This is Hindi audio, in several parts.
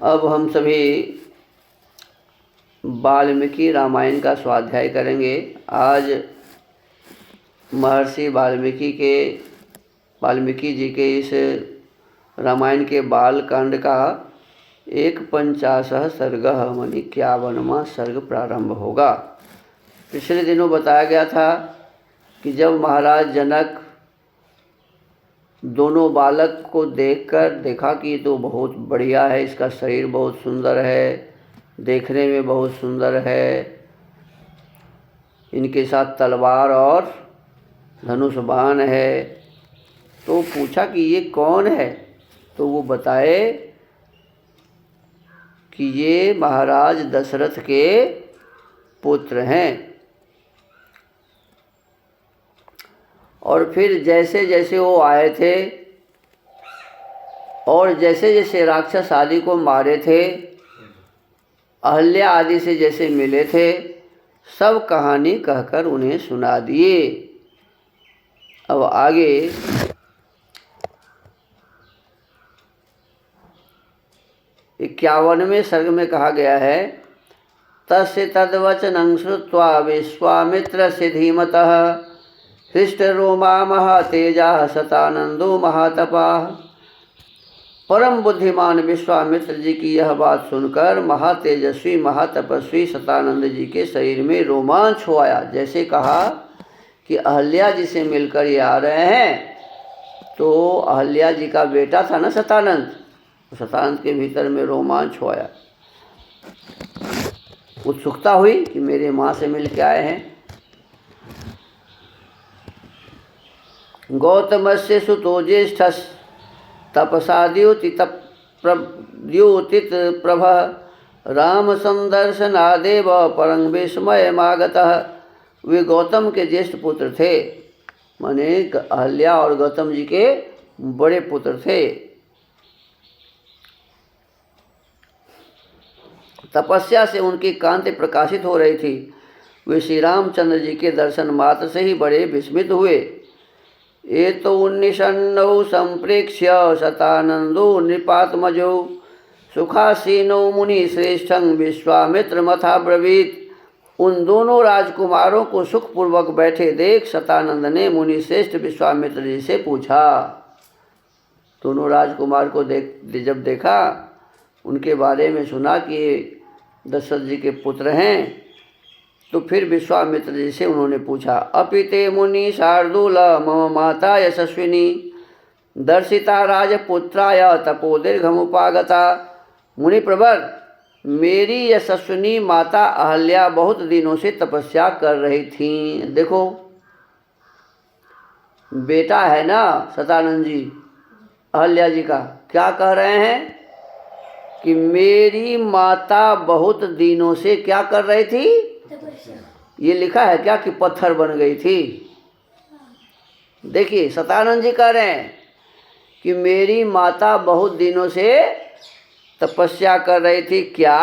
अब हम सभी वाल्मीकि रामायण का स्वाध्याय करेंगे। आज महर्षि वाल्मीकि जी के इस रामायण के बालकांड का 51 सर्गः मानी 51वां सर्ग प्रारंभ होगा। पिछले दिनों बताया गया था कि जब महाराज जनक दोनों बालक को देखा कि तो बहुत बढ़िया है, इसका शरीर बहुत सुंदर है, देखने में बहुत सुंदर है, इनके साथ तलवार और धनुष बाण है, तो पूछा कि ये कौन है। तो वो बताए कि ये महाराज दशरथ के पुत्र हैं। और फिर जैसे जैसे वो आए थे और जैसे जैसे राक्षस आदि को मारे थे, अहल्या आदि से जैसे मिले थे, सब कहानी कहकर उन्हें सुना दिए। अब आगे 51वें सर्ग में कहा गया है, तस्य तद्वचनं श्रुत्वा विश्वामित्रस्य धीमतः हृष्टरोमा महातेजाः शतानंदो महातपाः। परम बुद्धिमान विश्वामित्र जी की यह बात सुनकर महातेजस्वी महातपस्वी शतानंद जी के शरीर में रोमांच हो आया। जैसे कहा कि अहल्या जी से मिलकर ये आ रहे हैं, तो अहल्या जी का बेटा था ना शतानंद, शतानंद के भीतर में रोमांच हो आया, उत्सुकता हुई कि मेरे माँ से मिल के आए हैं। गौतमस्य सुतो ज्येष्ठस् तपसा द्योतित प्रभ राम संदर्शनादेव परं विस्मयमागतः। वे गौतम के ज्येष्ठ पुत्र थे, माने अहल्या और गौतम जी के बड़े पुत्र थे। तपस्या से उनकी कांति प्रकाशित हो रही थी। वे श्री रामचंद्र जी के दर्शन मात्र से ही बड़े विस्मित हुए। ये तो उन्निषन्नौ संप्रेक्ष्य शतानंदो नृपात्मजो सुखासीनो मुनि श्रेष्ठं विश्वामित्र मथा ब्रवीत। उन दोनों राजकुमारों को सुखपूर्वक बैठे देख शतानंद ने मुनि श्रेष्ठ विश्वामित्र जी से पूछा। दोनों राजकुमार को जब देखा, उनके बारे में सुना कि दशरथ जी के पुत्र हैं, तो फिर विश्वामित्र जी से उन्होंने पूछा, अपिते मुनि शार्दूल मम माता यशस्विनी दर्शिता राजपुत्राय तपोदीर्घमुपागता। मुनि प्रवर, मेरी यशस्विनी माता अहल्या बहुत दिनों से तपस्या कर रही थीं। देखो, बेटा है ना शतानंद जी अहल्या जी का, क्या कह रहे हैं कि मेरी माता बहुत दिनों से क्या कर रही थी। ये लिखा है क्या कि पत्थर बन गई थी। देखिए, शतानंद जी कह रहे हैं कि मेरी माता बहुत दिनों से तपस्या कर रही थी। क्या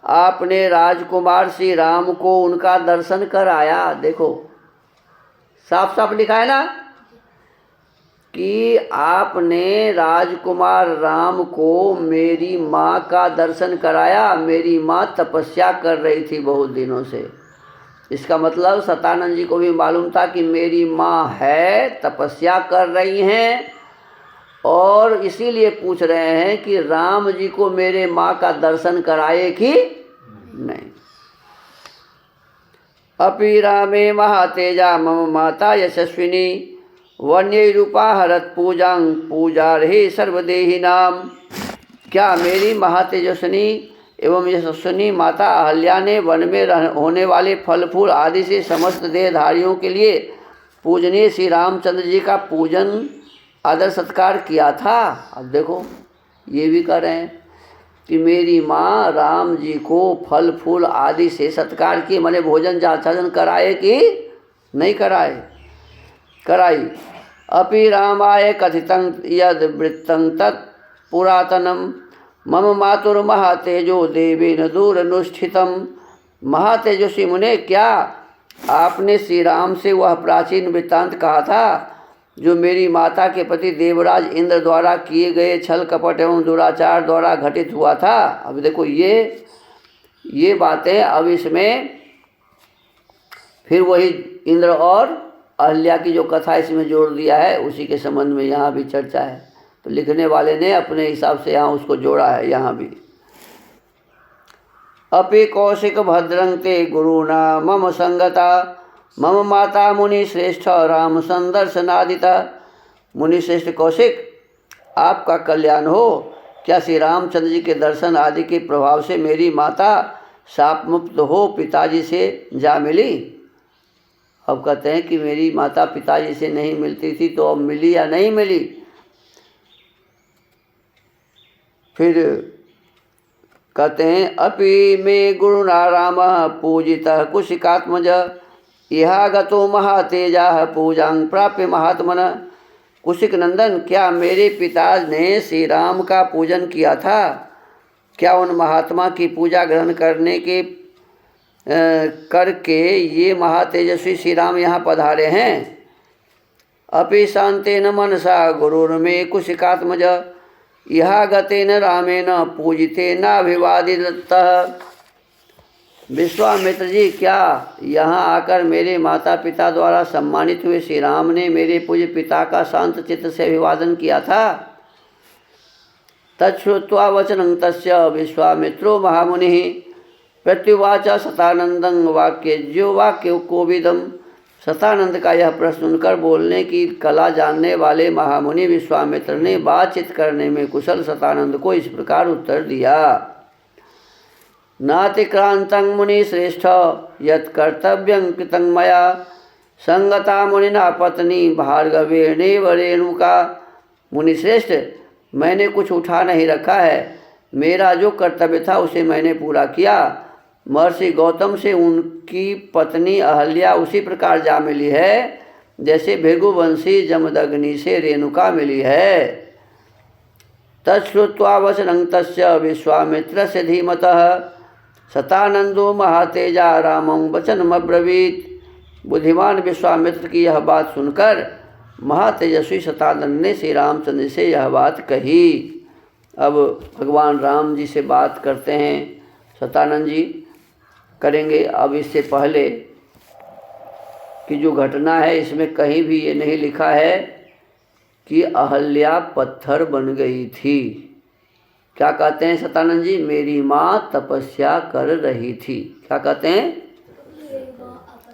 आपने राजकुमार श्री राम को उनका दर्शन कराया। देखो, साफ साफ लिखा है ना कि आपने राजकुमार राम को मेरी माँ का दर्शन कराया। मेरी माँ तपस्या कर रही थी बहुत दिनों से। इसका मतलब शतानंद जी को भी मालूम था कि मेरी माँ है, तपस्या कर रही हैं, और इसीलिए पूछ रहे हैं कि राम जी को मेरे माँ का दर्शन कराए कि नहीं। अपि रामे महातेजा मम माता यशस्विनी वन्य रूपा हरत पूजां पूजार्हे सर्वदेही नाम। क्या मेरी महातेजस्विनी एवं यशस्विनी माता अहल्या ने वन में होने वाले फल फूल आदि से समस्त देहधारियों के लिए पूजनीय श्री रामचंद्र जी का पूजन आदर सत्कार किया था। अब देखो, ये भी कह रहे हैं कि मेरी माँ राम जी को फल फूल आदि से सत्कार किए, माने भोजन जाचरण कराए कि नहीं कराई। अपि रामाय कथितं यद वृत्तं तत् पुरातनम मम मातुर महातेजो देवेन दूरनुष्ठितम। महातेजस्वी मुने, क्या आपने श्री राम से वह प्राचीन वृत्तांत कहा था जो मेरी माता के प्रति देवराज इंद्र द्वारा किए गए छल कपट एवं दुराचार द्वारा घटित हुआ था। अब देखो ये बातें अब इसमें फिर वही इंद्र और अहल्या की जो कथा इसमें जोड़ दिया है, उसी के संबंध में यहाँ भी चर्चा है। तो लिखने वाले ने अपने हिसाब से यहाँ उसको जोड़ा है। यहाँ भी अपि कौशिक भद्रं ते गुरुना मम संगता मम माता मुनि श्रेष्ठ राम संदर्शनादिता। मुनि श्रेष्ठ कौशिक, आपका कल्याण हो। क्या श्री रामचंद्र जी के दर्शन आदि के प्रभाव से मेरी माता शाप मुक्त हो पिताजी से जा मिली। अब कहते हैं कि मेरी माता पिताजी से नहीं मिलती थी, तो अब मिली या नहीं मिली। फिर कहते हैं अपि मे गुरुना राम पूजितः कुशिकात्मज इहा गतो महातेजा पूजां प्राप्य महात्मन। कुशिक नंदन, क्या मेरे पिता ने श्री राम का पूजन किया था? क्या उन महात्मा की पूजा ग्रहण करके ये महातेजस्वी श्री राम यहाँ पधारे हैं? अपि शांतेन मनसा गुरुर्मे कुशिकात्मज इहा गतेन रामेन पूजितेन अभिवादितः। विश्वामित्र जी, क्या यहाँ आकर मेरे माता पिता द्वारा सम्मानित हुए श्री राम ने मेरे पूज्य पिता का शांत चित्त से अभिवादन किया था? तच्छ्रुत्वा वचनं तस्य विश्वामित्रो महामुनिः प्रत्युवाच सतानंदं वाक्यज्यो वाक्य कोविदम। सतानंद का यह प्रश्न सुनकर बोलने की कला जानने वाले महामुनि विश्वामित्र ने बातचीत करने में कुशल सतानंद को इस प्रकार उत्तर दिया। नातिक्रांतं मुनि श्रेष्ठ यत् कर्तव्यं कृतं मया संगता मुनिना पत्नी भार्गवेणेव रेणुका। मुनि श्रेष्ठ, मैंने कुछ उठा नहीं रखा है। मेरा जो कर्तव्य था उसे मैंने पूरा किया। महर्षि गौतम से उनकी पत्नी अहल्या उसी प्रकार जा मिली है जैसे भृगुवंशी जमदग्नि से रेणुका मिली है। तच्छ्रुत्वा वचनं तस्य विश्वामित्रस्य धीमतः सतानंदो महातेजा रामं वचनमब्रवीत्। बुद्धिमान विश्वामित्र की यह बात सुनकर महातेजस्वी सतानंद ने श्री रामचंद्र से यह बात कही। अब भगवान राम जी से बात करते हैं सतानंद जी, करेंगे। अब इससे पहले कि जो घटना है इसमें कहीं भी ये नहीं लिखा है कि अहल्या पत्थर बन गई थी। क्या कहते हैं सतानंद जी? मेरी माँ तपस्या कर रही थी। क्या कहते हैं?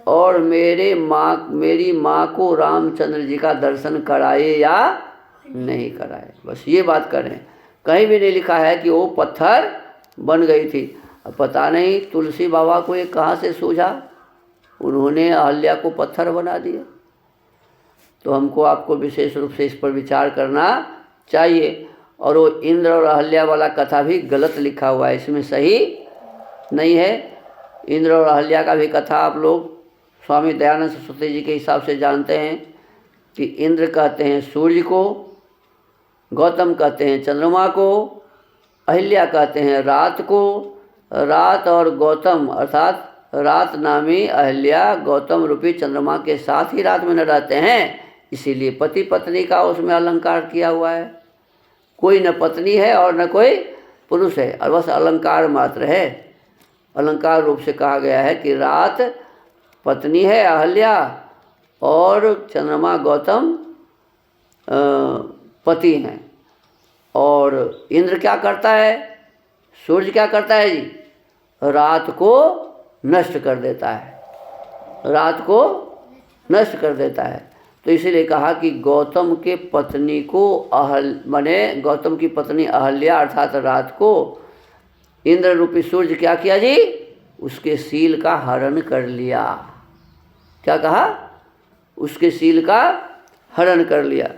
और मेरी माँ को रामचंद्र जी का दर्शन कराए या नहीं कराए, बस ये बात करें। कहीं भी नहीं लिखा है कि वो पत्थर बन गई थी। अब पता नहीं तुलसी बाबा को ये कहाँ से सूझा, उन्होंने अहल्या को पत्थर बना दिया। तो हमको आपको विशेष रूप से इस पर विचार करना चाहिए। और वो इंद्र और अहल्या वाला कथा भी गलत लिखा हुआ है, इसमें सही नहीं है। इंद्र और अहल्या का भी कथा आप लोग स्वामी दयानंद सरस्वती जी के हिसाब से जानते हैं कि इंद्र कहते हैं सूर्य को, गौतम कहते हैं चंद्रमा को, अहल्या कहते हैं रात को। रात और गौतम अर्थात रात नामी अहल्या गौतम रूपी चंद्रमा के साथ ही रात में न रहते हैं, इसीलिए पति पत्नी का उसमें अलंकार किया हुआ है। कोई न पत्नी है और न कोई पुरुष है, और बस अलंकार मात्र है। अलंकार रूप से कहा गया है कि रात पत्नी है अहल्या और चंद्रमा गौतम पति हैं। और इंद्र क्या करता है? सूर्य क्या करता है जी? रात को नष्ट कर देता है, रात को नष्ट कर देता है। तो इसीलिए कहा कि गौतम के पत्नी को गौतम की पत्नी अहल्या अर्थात रात को इंद्र रूपी सूर्य क्या किया जी? उसके सील का हरण कर लिया। क्या कहा? उसके सील का हरण कर लिया।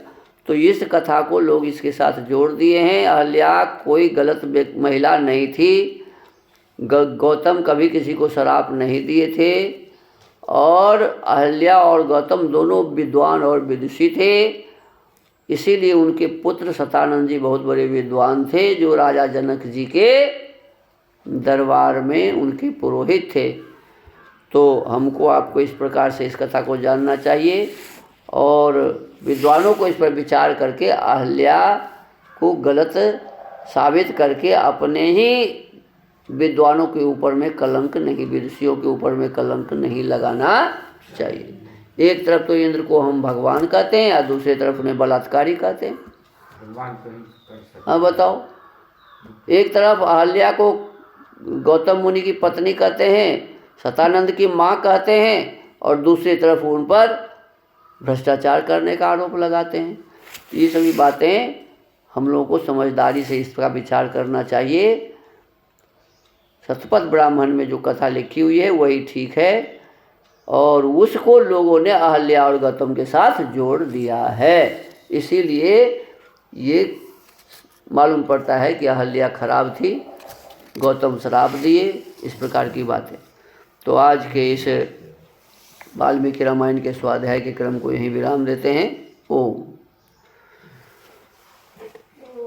तो इस कथा को लोग इसके साथ जोड़ दिए हैं। अहल्या कोई गलत महिला नहीं थी। गौतम कभी किसी को शराप नहीं दिए थे, और अहल्या और गौतम दोनों विद्वान और विदुषी थे। इसीलिए उनके पुत्र सतानंद जी बहुत बड़े विद्वान थे, जो राजा जनक जी के दरबार में उनके पुरोहित थे। तो हमको आपको इस प्रकार से इस कथा को जानना चाहिए। और विद्वानों को इस पर विचार करके अहल्या को गलत साबित करके अपने ही विद्वानों के ऊपर में कलंक नहीं, विदुषियों के ऊपर में कलंक नहीं लगाना चाहिए। एक तरफ तो इंद्र को हम भगवान कहते हैं और दूसरी तरफ उन्हें बलात्कारी कहते हैं। हाँ बताओ, एक तरफ अहल्या को गौतम मुनि की पत्नी कहते हैं, सतानंद की माँ कहते हैं, और दूसरी तरफ उन पर भ्रष्टाचार करने का आरोप लगाते हैं। ये सभी बातें हम लोगों को समझदारी से इसका विचार करना चाहिए। शतपथ ब्राह्मण में जो कथा लिखी हुई है वही ठीक है, और उसको लोगों ने अहल्या और गौतम के साथ जोड़ दिया है। इसीलिए ये मालूम पड़ता है कि अहल्या खराब थी, गौतम श्राप दिए, इस प्रकार की बातें। तो आज के इस वाल्मीकि रामायण के स्वाध्याय के क्रम को यहीं विराम देते हैं। ओम।